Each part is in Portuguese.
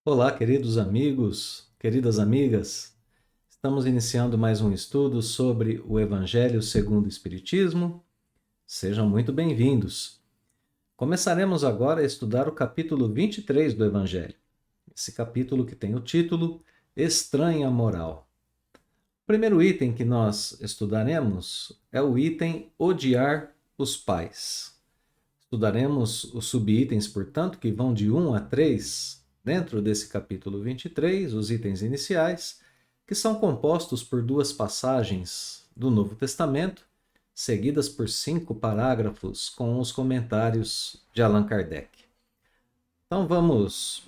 Olá, queridos amigos, queridas amigas. Estamos iniciando mais um estudo sobre o Evangelho segundo o Espiritismo. Sejam muito bem-vindos. Começaremos agora a estudar o capítulo 23 do Evangelho. Esse capítulo que tem o título Estranha Moral. O primeiro item que nós estudaremos é o item Odiar os Pais. Estudaremos os subitens, portanto, que vão de 1 a 3 dentro desse capítulo 23, os itens iniciais, que são compostos por duas passagens do Novo Testamento, seguidas por 5 parágrafos com os comentários de Allan Kardec. Então vamos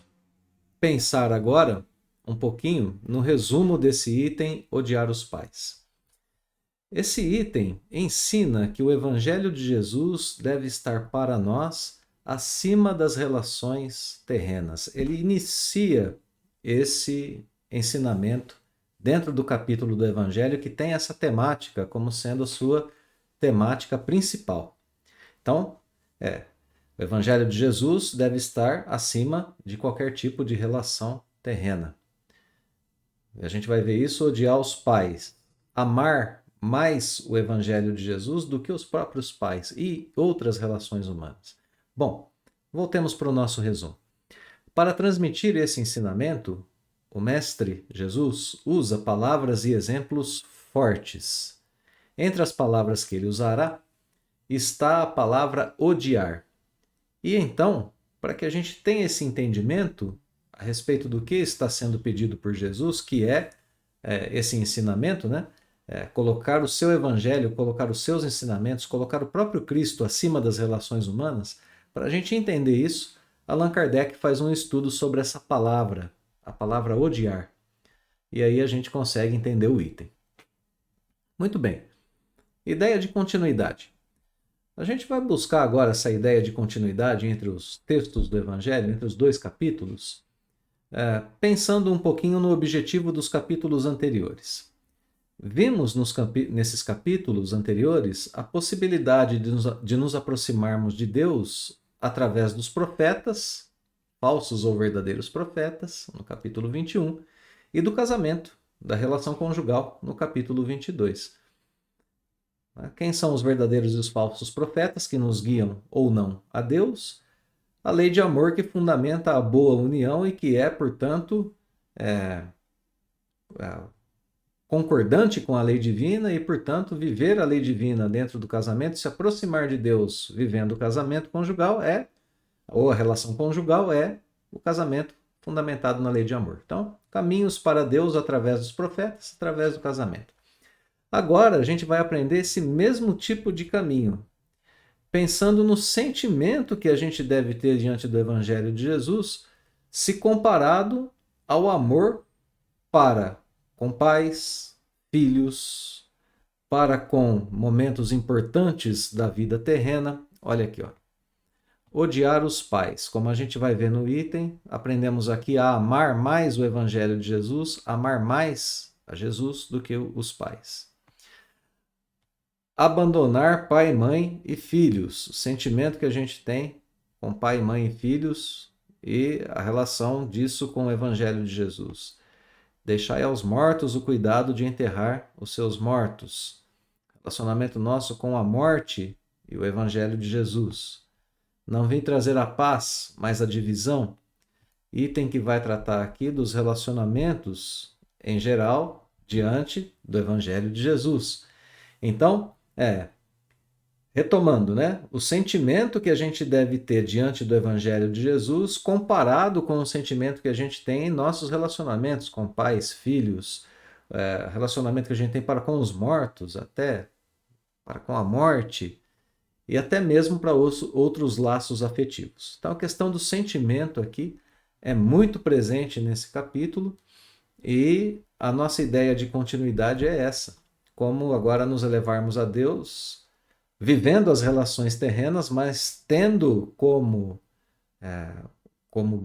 pensar agora um pouquinho no resumo desse item Odiar os Pais. Esse item ensina que o Evangelho de Jesus deve estar para nós acima das relações terrenas. Ele inicia esse ensinamento dentro do capítulo do Evangelho que tem essa temática como sendo a sua temática principal. Então, o Evangelho de Jesus deve estar acima de qualquer tipo de relação terrena. A gente vai ver isso: odiar os pais, amar mais o Evangelho de Jesus do que os próprios pais e outras relações humanas. Bom, voltemos para o nosso resumo. Para transmitir esse ensinamento, o Mestre Jesus usa palavras e exemplos fortes. Entre as palavras que ele usará está a palavra odiar. E então, para que a gente tenha esse entendimento a respeito do que está sendo pedido por Jesus, que é esse ensinamento, né? Colocar o seu evangelho, colocar os seus ensinamentos, colocar o próprio Cristo acima das relações humanas. Para a gente entender isso, Allan Kardec faz um estudo sobre essa palavra, a palavra odiar. E aí a gente consegue entender o item. Muito bem. Ideia de continuidade. A gente vai buscar agora essa ideia de continuidade entre os textos do Evangelho, entre os dois capítulos, pensando um pouquinho no objetivo dos capítulos anteriores. Vimos nesses capítulos anteriores a possibilidade de nos aproximarmos de Deus através dos profetas, falsos ou verdadeiros profetas, no capítulo 21, e do casamento, da relação conjugal, no capítulo 22. Quem são os verdadeiros e os falsos profetas que nos guiam ou não a Deus? A lei de amor que fundamenta a boa união e que é, portanto, é, concordante com a lei divina e, portanto, viver a lei divina dentro do casamento, se aproximar de Deus vivendo o casamento conjugal ou a relação conjugal é o casamento fundamentado na lei de amor. Então, caminhos para Deus através dos profetas, através do casamento. Agora a gente vai aprender esse mesmo tipo de caminho, pensando no sentimento que a gente deve ter diante do Evangelho de Jesus, se comparado ao amor para com pais, filhos, para com momentos importantes da vida terrena. Olha aqui, ó. Odiar os pais. Como a gente vai ver no item, aprendemos aqui a amar mais o Evangelho de Jesus, amar mais a Jesus do que os pais. Abandonar pai, mãe e filhos. O sentimento que a gente tem com pai, mãe e filhos e a relação disso com o Evangelho de Jesus. Deixai aos mortos o cuidado de enterrar os seus mortos. Relacionamento nosso com a morte e o Evangelho de Jesus. Não vim trazer a paz, mas a divisão. Item que vai tratar aqui dos relacionamentos em geral diante do Evangelho de Jesus. Então, retomando, né? O sentimento que a gente deve ter diante do Evangelho de Jesus comparado com o sentimento que a gente tem em nossos relacionamentos com pais, filhos, relacionamento que a gente tem para com os mortos, até para com a morte e até mesmo para outros laços afetivos. Então a questão do sentimento aqui é muito presente nesse capítulo e a nossa ideia de continuidade é essa. Como agora nos elevarmos a Deus, vivendo as relações terrenas, mas tendo como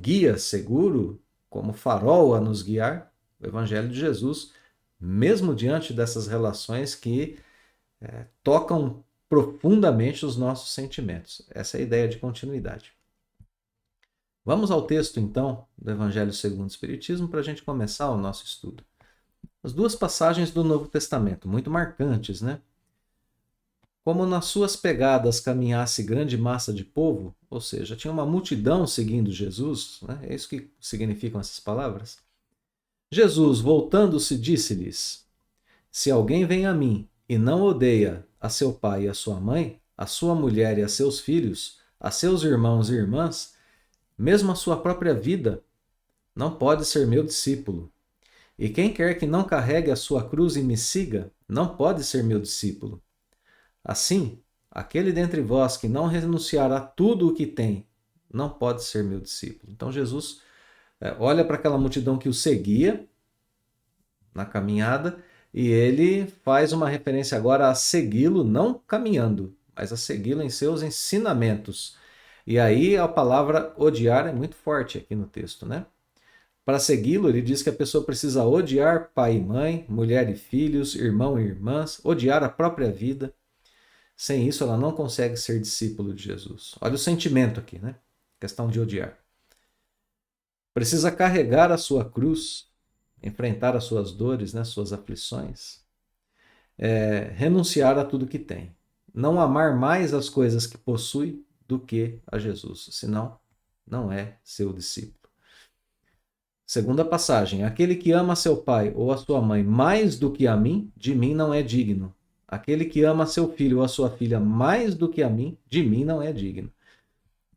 guia seguro, como farol a nos guiar, o Evangelho de Jesus, mesmo diante dessas relações que tocam profundamente os nossos sentimentos. Essa é a ideia de continuidade. Vamos ao texto, então, do Evangelho segundo o Espiritismo para a gente começar o nosso estudo. As duas passagens do Novo Testamento, muito marcantes, né? Como nas suas pegadas caminhasse grande massa de povo, ou seja, tinha uma multidão seguindo Jesus, né? É isso que significam essas palavras. Jesus, voltando-se, disse-lhes: Se alguém vem a mim e não odeia a seu pai e a sua mãe, a sua mulher e a seus filhos, a seus irmãos e irmãs, mesmo a sua própria vida, não pode ser meu discípulo. E quem quer que não carregue a sua cruz e me siga, não pode ser meu discípulo. Assim, aquele dentre vós que não renunciar a tudo o que tem, não pode ser meu discípulo. Então Jesus olha para aquela multidão que o seguia na caminhada e ele faz uma referência agora a segui-lo, não caminhando, mas a segui-lo em seus ensinamentos. E aí a palavra odiar é muito forte aqui no texto, né? Para segui-lo, ele diz que a pessoa precisa odiar pai e mãe, mulher e filhos, irmão e irmãs, odiar a própria vida. Sem isso, ela não consegue ser discípulo de Jesus. Olha o sentimento aqui, né? Questão de odiar. Precisa carregar a sua cruz, enfrentar as suas dores, né? Suas aflições, renunciar a tudo que tem. Não amar mais as coisas que possui do que a Jesus, senão não é seu discípulo. Segunda passagem: aquele que ama seu pai ou a sua mãe mais do que a mim, de mim não é digno. Aquele que ama seu filho ou a sua filha mais do que a mim, de mim não é digno.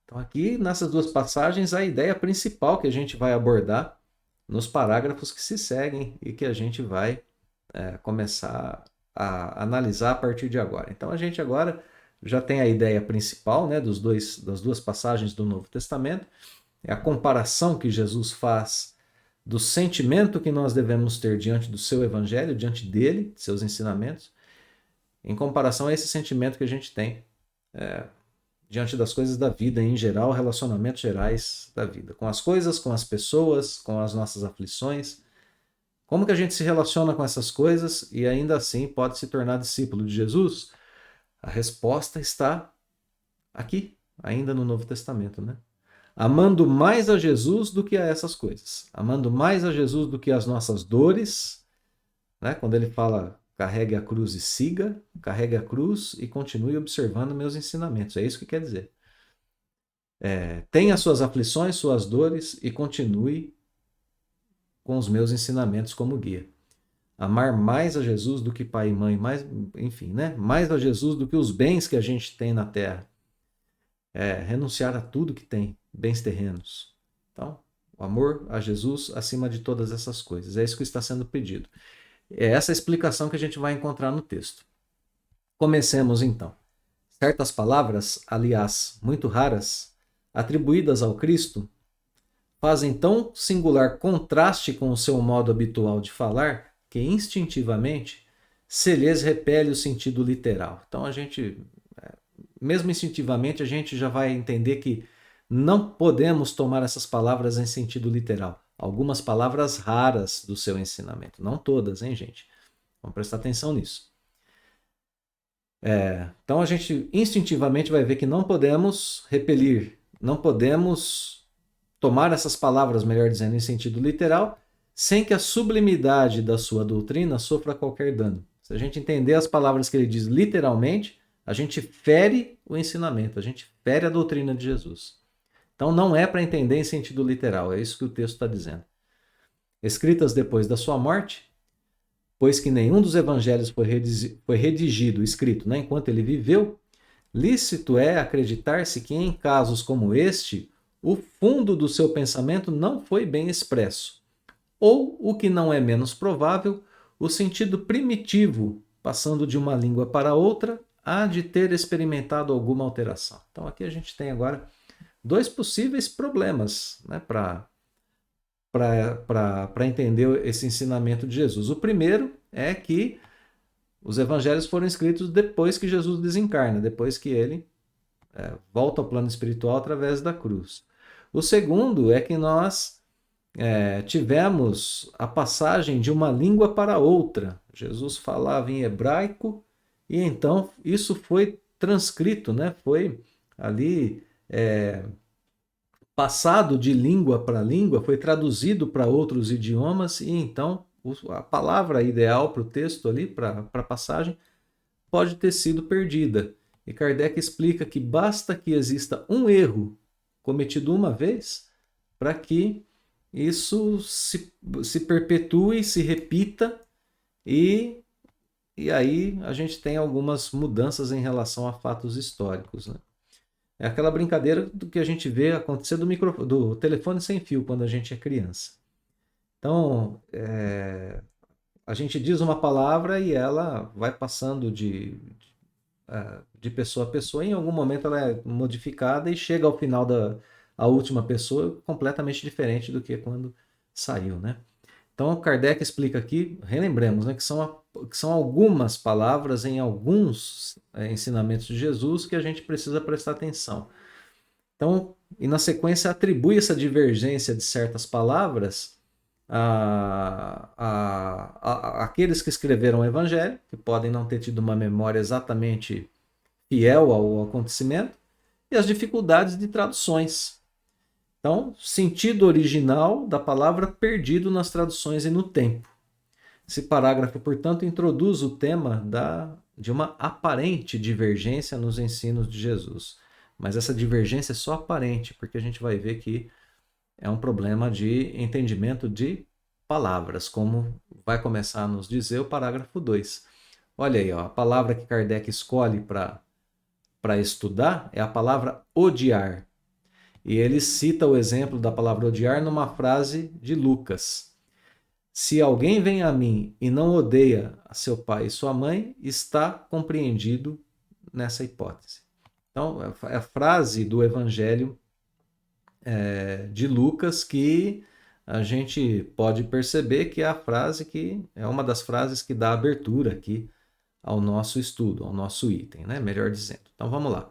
Então, aqui nessas duas passagens, a ideia principal que a gente vai abordar nos parágrafos que se seguem e que a gente vai começar a analisar a partir de agora. Então, a gente agora já tem a ideia principal, né, das duas passagens do Novo Testamento, é a comparação que Jesus faz do sentimento que nós devemos ter diante do seu evangelho, diante dele, de seus ensinamentos, em comparação a esse sentimento que a gente tem diante das coisas da vida em geral, relacionamentos gerais da vida, com as coisas, com as pessoas, com as nossas aflições. Como que a gente se relaciona com essas coisas e ainda assim pode se tornar discípulo de Jesus? A resposta está aqui, ainda no Novo Testamento, né? Amando mais a Jesus do que a essas coisas. Amando mais a Jesus do que as nossas dores, né? Quando ele fala carregue a cruz e siga, carregue a cruz e continue observando meus ensinamentos. É isso que quer dizer. Tenha suas aflições, suas dores e continue com os meus ensinamentos como guia. Amar mais a Jesus do que pai e mãe, mais, enfim, né? Mais a Jesus do que os bens que a gente tem na terra. Renunciar a tudo que tem, bens terrenos. Então, o amor a Jesus acima de todas essas coisas. É isso que está sendo pedido. É essa a explicação que a gente vai encontrar no texto. Comecemos então. Certas palavras, aliás, muito raras, atribuídas ao Cristo, fazem tão singular contraste com o seu modo habitual de falar que instintivamente se lhes repele o sentido literal. Então a gente, mesmo instintivamente, a gente já vai entender que não podemos tomar essas palavras em sentido literal. Algumas palavras raras do seu ensinamento. Não todas, hein, gente? Vamos prestar atenção nisso. Então a gente instintivamente vai ver que não podemos repelir, não podemos tomar essas palavras, melhor dizendo, em sentido literal, sem que a sublimidade da sua doutrina sofra qualquer dano. Se a gente entender as palavras que ele diz literalmente, a gente fere o ensinamento, a gente fere a doutrina de Jesus. Então não é para entender em sentido literal, é isso que o texto está dizendo. Escritas depois da sua morte, pois que nenhum dos evangelhos foi redigido, escrito, né, enquanto ele viveu, lícito é acreditar-se que em casos como este, o fundo do seu pensamento não foi bem expresso, ou, o que não é menos provável, o sentido primitivo, passando de uma língua para outra, há de ter experimentado alguma alteração. Então aqui a gente tem agora dois possíveis problemas, né, para entender esse ensinamento de Jesus. O primeiro é que os evangelhos foram escritos depois que Jesus desencarna, depois que ele volta ao plano espiritual através da cruz. O segundo é que nós tivemos a passagem de uma língua para outra. Jesus falava em hebraico e então isso foi transcrito, né? Foi ali passado de língua para língua, foi traduzido para outros idiomas e então a palavra ideal para o texto ali, para a passagem, pode ter sido perdida. E Kardec explica que basta que exista um erro cometido uma vez para que isso se perpetue, se repita e aí a gente tem algumas mudanças em relação a fatos históricos, né? É aquela brincadeira do que a gente vê acontecer do telefone sem fio quando a gente é criança. Então, a gente diz uma palavra e ela vai passando de pessoa a pessoa. Em algum momento ela é modificada e chega ao final a última pessoa completamente diferente do que quando saiu, né? Então, Kardec explica aqui, relembremos, né, que são algumas palavras em alguns ensinamentos de Jesus que a gente precisa prestar atenção. Então, e na sequência atribui essa divergência de certas palavras àqueles que escreveram o Evangelho, que podem não ter tido uma memória exatamente fiel ao acontecimento, e as dificuldades de traduções. Então, sentido original da palavra perdido nas traduções e no tempo. Esse parágrafo, portanto, introduz o tema de uma aparente divergência nos ensinos de Jesus. Mas essa divergência é só aparente, porque a gente vai ver que é um problema de entendimento de palavras, como vai começar a nos dizer o parágrafo 2. Olha aí, ó, a palavra que Kardec escolhe para estudar é a palavra odiar. E ele cita o exemplo da palavra odiar numa frase de Lucas. Se alguém vem a mim e não odeia a seu pai e sua mãe, está compreendido nessa hipótese. Então, é a frase do Evangelho de Lucas que a gente pode perceber que é a frase que é uma das frases que dá abertura aqui ao nosso estudo, ao nosso item, né? Melhor dizendo. Então, vamos lá.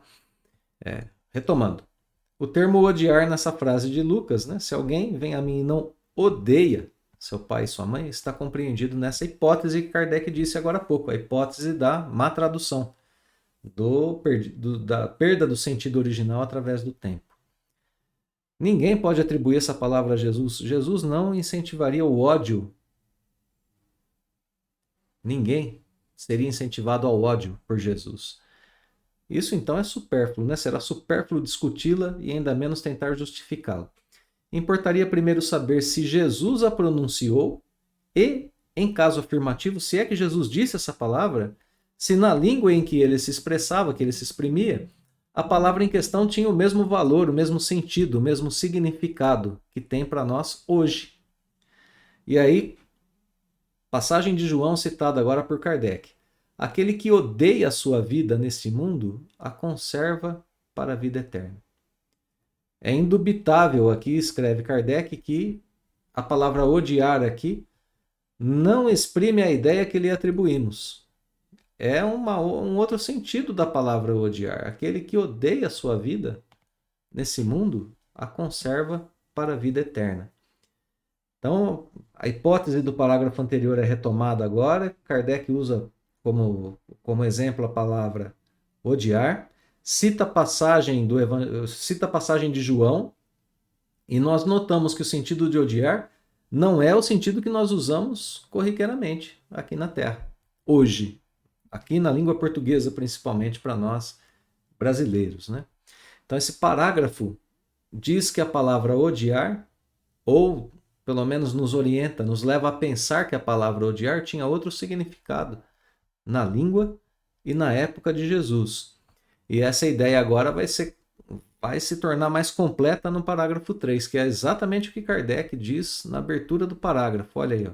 Retomando. O termo odiar nessa frase de Lucas, né? Se alguém vem a mim e não odeia seu pai e sua mãe, está compreendido nessa hipótese que Kardec disse agora há pouco, a hipótese da má tradução, da perda do sentido original através do tempo. Ninguém pode atribuir essa palavra a Jesus. Jesus não incentivaria o ódio. Ninguém seria incentivado ao ódio por Jesus. Isso então é supérfluo, né? Será supérfluo discuti-la e ainda menos tentar justificá-la. Importaria primeiro saber se Jesus a pronunciou e, em caso afirmativo, se é que Jesus disse essa palavra, se na língua em que ele se expressava, que ele se exprimia, a palavra em questão tinha o mesmo valor, o mesmo sentido, o mesmo significado que tem para nós hoje. E aí, passagem de João citada agora por Kardec. Aquele que odeia a sua vida neste mundo, a conserva para a vida eterna. É indubitável, aqui escreve Kardec, que a palavra odiar aqui não exprime a ideia que lhe atribuímos. É um outro sentido da palavra odiar. Aquele que odeia a sua vida nesse mundo, a conserva para a vida eterna. Então, a hipótese do parágrafo anterior é retomada agora. Kardec usa como exemplo a palavra odiar, cita a passagem de João, e nós notamos que o sentido de odiar não é o sentido que nós usamos corriqueiramente aqui na Terra, hoje, aqui na língua portuguesa, principalmente para nós brasileiros, né? Então esse parágrafo diz que a palavra odiar, ou pelo menos nos orienta, nos leva a pensar que a palavra odiar tinha outro significado na língua e na época de Jesus. E essa ideia agora vai se tornar mais completa no parágrafo 3, que é exatamente o que Kardec diz na abertura do parágrafo. Olha aí, ó.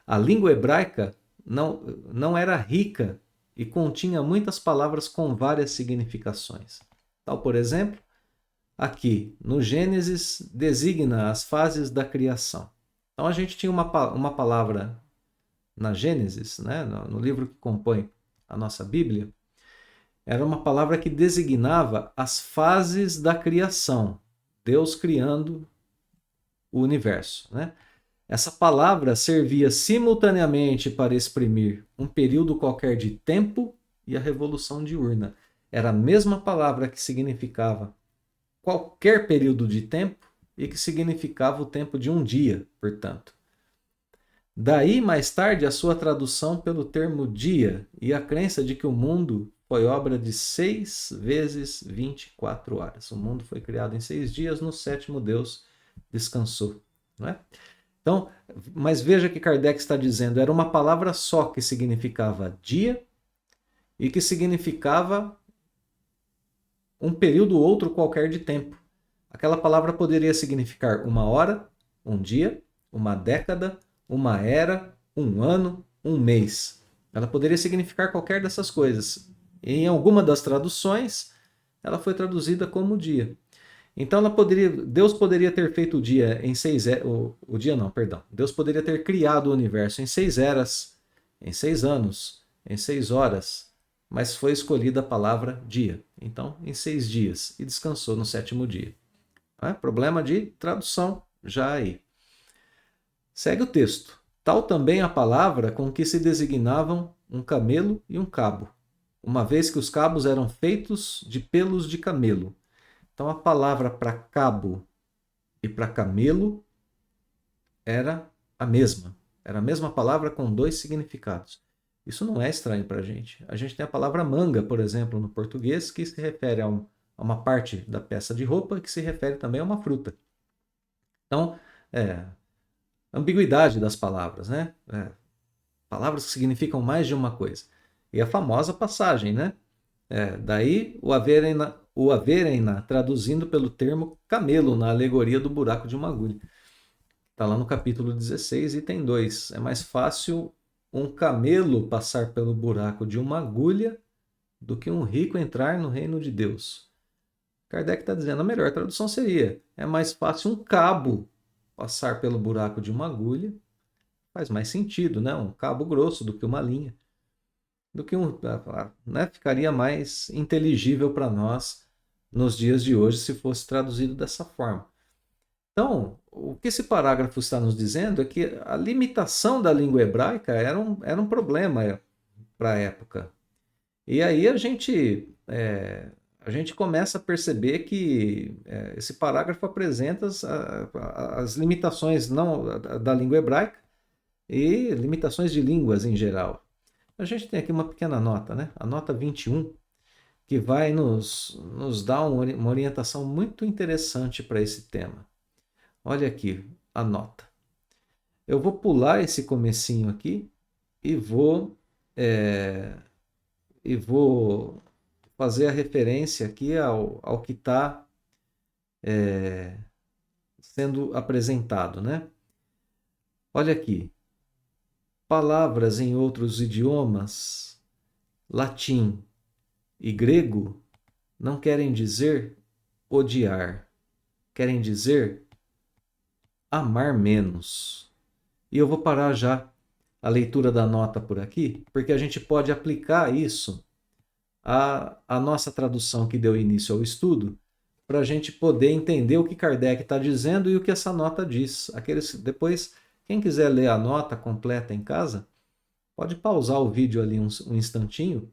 A língua hebraica não era rica e continha muitas palavras com várias significações. Tal, por exemplo, aqui no Gênesis designa as fases da criação. Então a gente tinha uma palavra na Gênesis, né, no livro que compõe a nossa Bíblia, era uma palavra que designava as fases da criação, Deus criando o universo, né? Essa palavra servia simultaneamente para exprimir um período qualquer de tempo e a revolução diurna. Era a mesma palavra que significava qualquer período de tempo e que significava o tempo de um dia, portanto. Daí, mais tarde, a sua tradução pelo termo dia e a crença de que o mundo foi obra de 6 vezes 24 horas. O mundo foi criado em 6 dias, no sétimo Deus descansou. Não é? Então, mas veja que Kardec está dizendo, era uma palavra só que significava dia e que significava um período ou outro qualquer de tempo. Aquela palavra poderia significar uma hora, um dia, uma década, uma era, um ano, um mês. Ela poderia significar qualquer dessas coisas. E em alguma das traduções, ela foi traduzida como dia. Então Deus poderia ter feito o dia em 6 o dia não, perdão. Deus poderia ter criado o universo em 6 eras, em 6 anos, em 6 horas, mas foi escolhida a palavra dia. Então, em 6 dias e descansou no sétimo dia. Problema de tradução já aí. Segue o texto. Tal também a palavra com que se designavam um camelo e um cabo, uma vez que os cabos eram feitos de pelos de camelo. Então a palavra para cabo e para camelo era a mesma. Era a mesma palavra com dois significados. Isso não é estranho para a gente. A gente tem a palavra manga, por exemplo, no português, que se refere a uma parte da peça de roupa, que se refere também a uma fruta. Então, ambiguidade das palavras, né? Palavras que significam mais de uma coisa. E a famosa passagem, né? Daí o haverem-na traduzindo pelo termo camelo, na alegoria do buraco de uma agulha. Está lá no capítulo 16, item 2. É mais fácil um camelo passar pelo buraco de uma agulha do que um rico entrar no reino de Deus. Kardec está dizendo, a melhor tradução seria, é mais fácil um cabo passar pelo buraco de uma agulha. Faz mais sentido, né? Um cabo grosso do que uma linha. Do que ficaria mais inteligível para nós nos dias de hoje se fosse traduzido dessa forma. Então, o que esse parágrafo está nos dizendo é que a limitação da língua hebraica era um problema para a época. E aí a gente começa a perceber que esse parágrafo apresenta as limitações da língua hebraica e limitações de línguas em geral. A gente tem aqui uma pequena nota, né? A nota 21, que vai nos dar uma orientação muito interessante para esse tema. Olha aqui a nota. Eu vou pular esse comecinho aqui e vou fazer a referência aqui ao que está sendo apresentado, né? Olha aqui. Palavras em outros idiomas, latim e grego, não querem dizer odiar, querem dizer amar menos. E eu vou parar já a leitura da nota por aqui, porque a gente pode aplicar isso à nossa tradução que deu início ao estudo, para a gente poder entender o que Kardec está dizendo e o que essa nota diz. Depois, quem quiser ler a nota completa em casa, pode pausar o vídeo ali um instantinho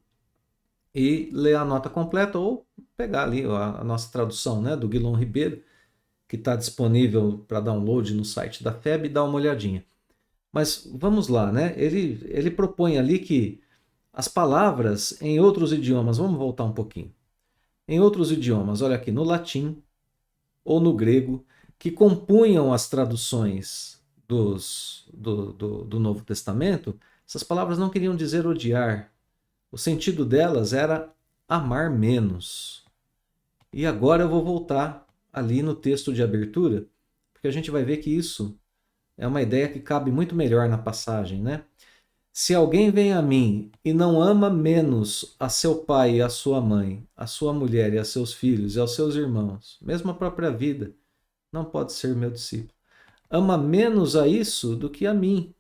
e ler a nota completa ou pegar ali a nossa tradução, né, do Guilom Ribeiro, que está disponível para download no site da FEB, e dar uma olhadinha. Mas vamos lá, né? Ele propõe ali que as palavras em outros idiomas, vamos voltar um pouquinho. Em outros idiomas, olha aqui, no latim ou no grego, que compunham as traduções do Novo Testamento, essas palavras não queriam dizer odiar. O sentido delas era amar menos. E agora eu vou voltar ali no texto de abertura, porque a gente vai ver que isso é uma ideia que cabe muito melhor na passagem, né? Se alguém vem a mim e não ama menos a seu pai e a sua mãe, a sua mulher e a seus filhos e aos seus irmãos, mesmo a própria vida, não pode ser meu discípulo. Ama menos a isso do que a mim.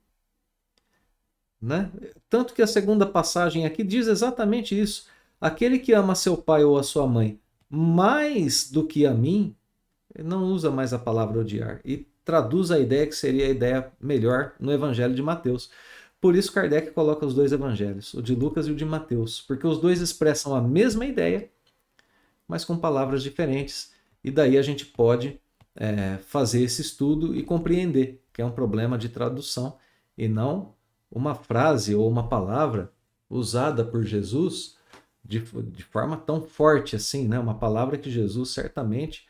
Né? Tanto que a segunda passagem aqui diz exatamente isso. Aquele que ama seu pai ou a sua mãe mais do que a mim, não usa mais a palavra odiar e traduz a ideia que seria a ideia melhor no Evangelho de Mateus. Por isso Kardec coloca os dois evangelhos, o de Lucas e o de Mateus, porque os dois expressam a mesma ideia, mas com palavras diferentes. e daí a gente pode fazer esse estudo e compreender que é um problema de tradução e não uma frase ou uma palavra usada por Jesus de forma tão forte assim, né? Uma palavra que Jesus certamente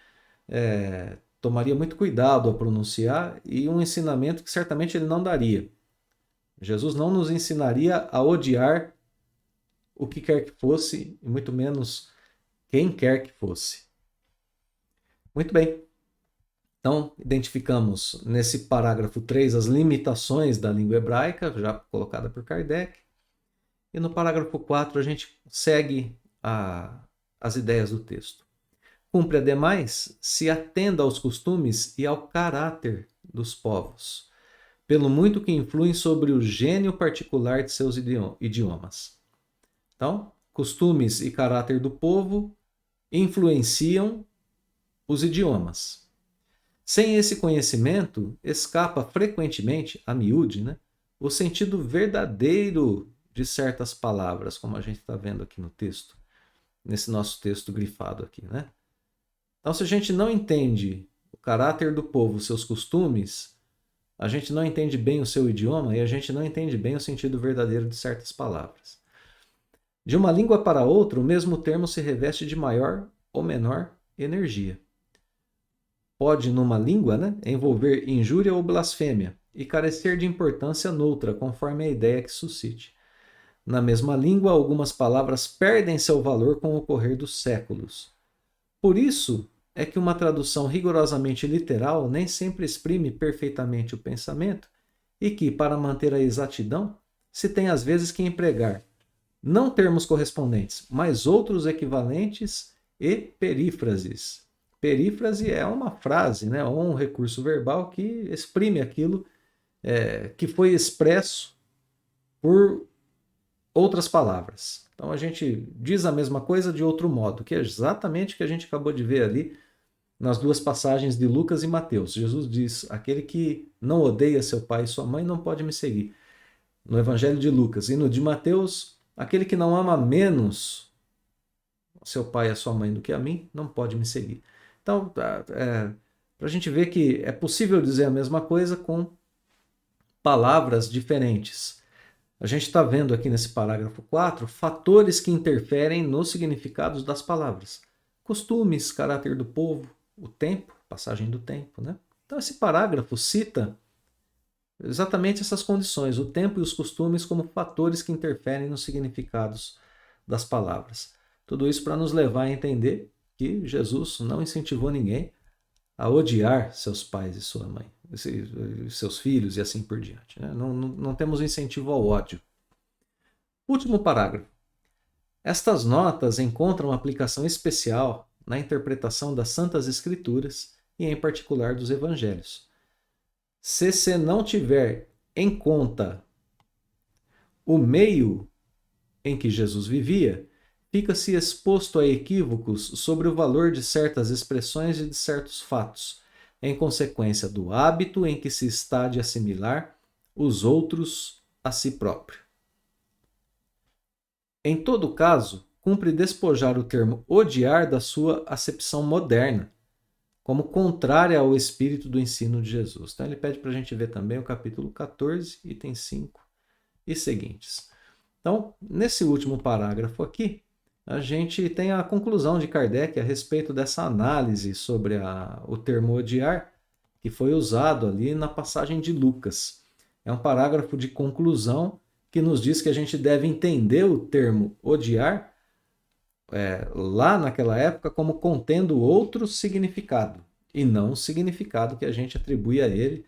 tomaria muito cuidado ao pronunciar e um ensinamento que certamente ele não daria. Jesus não nos ensinaria a odiar o que quer que fosse, e muito menos quem quer que fosse. Muito bem. Então, identificamos nesse parágrafo 3 as limitações da língua hebraica, já colocada por Kardec. E no parágrafo 4 a gente segue as ideias do texto. Cumpre, ademais, se atenda aos costumes e ao caráter dos povos, pelo muito que influem sobre o gênio particular de seus idiomas. Então, costumes e caráter do povo influenciam os idiomas. Sem esse conhecimento, escapa frequentemente, a miúde, né, o sentido verdadeiro de certas palavras, como a gente está vendo aqui no texto, nesse nosso texto grifado aqui, né? Então, se a gente não entende o caráter do povo, seus costumes, a gente não entende bem o seu idioma e a gente não entende bem o sentido verdadeiro de certas palavras. De uma língua para outra, o mesmo termo se reveste de maior ou menor energia. Pode, numa língua, né, envolver injúria ou blasfêmia e carecer de importância noutra, conforme a ideia que suscite. Na mesma língua, algumas palavras perdem seu valor com o correr dos séculos. Por isso é que uma tradução rigorosamente literal nem sempre exprime perfeitamente o pensamento e que, para manter a exatidão, se tem às vezes que empregar não termos correspondentes, mas outros equivalentes e perífrases. Perífrase é uma frase, né, ou um recurso verbal que exprime aquilo que foi expresso por outras palavras. Então a gente diz a mesma coisa de outro modo, que é exatamente o que a gente acabou de ver ali nas duas passagens de Lucas e Mateus. Jesus diz: aquele que não odeia seu pai e sua mãe não pode me seguir. No Evangelho de Lucas. E no de Mateus, aquele que não ama menos seu pai e a sua mãe do que a mim não pode me seguir. Então, para a gente ver que é possível dizer a mesma coisa com palavras diferentes. A gente está vendo aqui nesse parágrafo 4 fatores que interferem nos significados das palavras. Costumes, caráter do povo, o tempo, passagem do tempo, né? Então esse parágrafo cita exatamente essas condições, o tempo e os costumes como fatores que interferem nos significados das palavras. Tudo isso para nos levar a entender que Jesus não incentivou ninguém a odiar seus pais e sua mãe, seus filhos e assim por diante, né? Não temos incentivo ao ódio. Último parágrafo. Estas notas encontram aplicação especial na interpretação das Santas Escrituras e, em particular, dos Evangelhos. Se você não tiver em conta o meio em que Jesus vivia, fica-se exposto a equívocos sobre o valor de certas expressões e de certos fatos, em consequência do hábito em que se está de assimilar os outros a si próprio. Em todo caso, cumpre despojar o termo odiar da sua acepção moderna, como contrária ao espírito do ensino de Jesus. Então ele pede para a gente ver também o capítulo 14, item 5 e seguintes. Então, nesse último parágrafo aqui, a gente tem a conclusão de Kardec a respeito dessa análise sobre o termo odiar, que foi usado ali na passagem de Lucas. É um parágrafo de conclusão que nos diz que a gente deve entender o termo odiar lá naquela época como contendo outro significado, e não o significado que a gente atribui a ele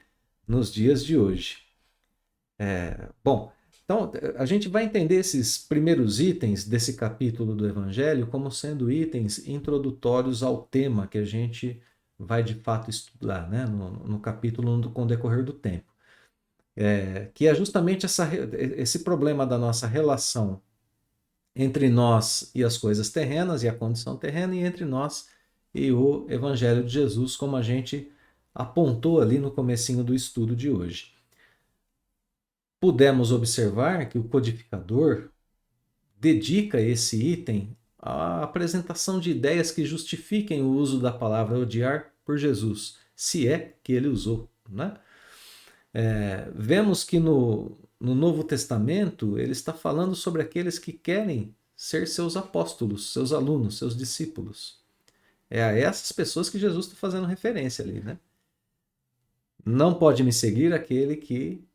nos dias de hoje. Bom, então a gente vai entender esses primeiros itens desse capítulo do Evangelho como sendo itens introdutórios ao tema que a gente vai de fato estudar, né, no capítulo com o decorrer do tempo. Que é justamente esse problema da nossa relação entre nós e as coisas terrenas e a condição terrena, e entre nós e o Evangelho de Jesus, como a gente apontou ali no comecinho do estudo de hoje. Pudemos observar que o codificador dedica esse item a apresentação de ideias que justifiquem o uso da palavra odiar por Jesus, se é que ele usou, né? Vemos que no Novo Testamento ele está falando sobre aqueles que querem ser seus apóstolos, seus alunos, seus discípulos. É a essas pessoas que Jesus está fazendo referência ali, né? Não pode me seguir aquele que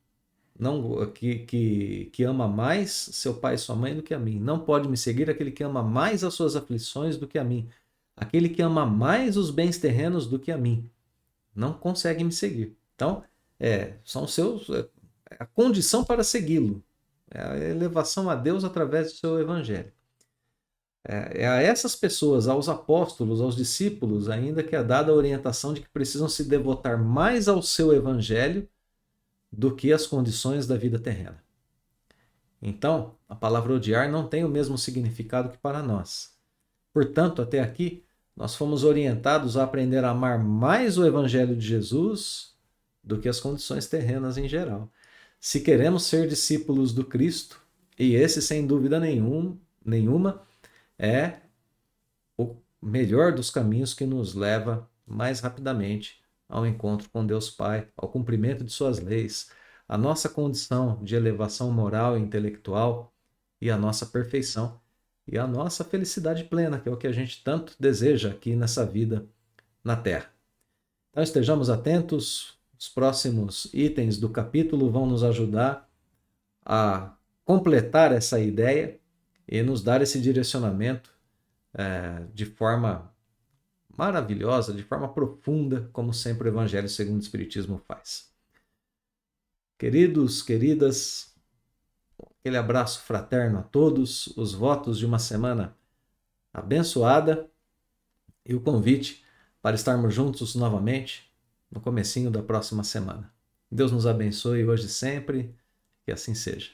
ama mais seu pai e sua mãe do que a mim. Não pode me seguir aquele que ama mais as suas aflições do que a mim. Aquele que ama mais os bens terrenos do que a mim. Não consegue me seguir. Então, são a condição para segui-lo. É a elevação a Deus através do seu evangelho. É a essas pessoas, aos apóstolos, aos discípulos, ainda que é dada a orientação de que precisam se devotar mais ao seu evangelho do que às condições da vida terrena. Então, a palavra odiar não tem o mesmo significado que para nós. Portanto, até aqui, nós fomos orientados a aprender a amar mais o evangelho de Jesus do que as condições terrenas em geral. Se queremos ser discípulos do Cristo, e esse, sem dúvida nenhuma, é o melhor dos caminhos que nos leva mais rapidamente ao encontro com Deus Pai, ao cumprimento de suas leis, a nossa condição de elevação moral e intelectual e a nossa perfeição e a nossa felicidade plena, que é o que a gente tanto deseja aqui nessa vida na Terra. Então estejamos atentos, os próximos itens do capítulo vão nos ajudar a completar essa ideia e nos dar esse direcionamento de forma maravilhosa, de forma profunda, como sempre o Evangelho segundo o Espiritismo faz. Queridos, queridas, aquele abraço fraterno a todos, os votos de uma semana abençoada e o convite para estarmos juntos novamente no comecinho da próxima semana. Deus nos abençoe hoje e sempre, que assim seja.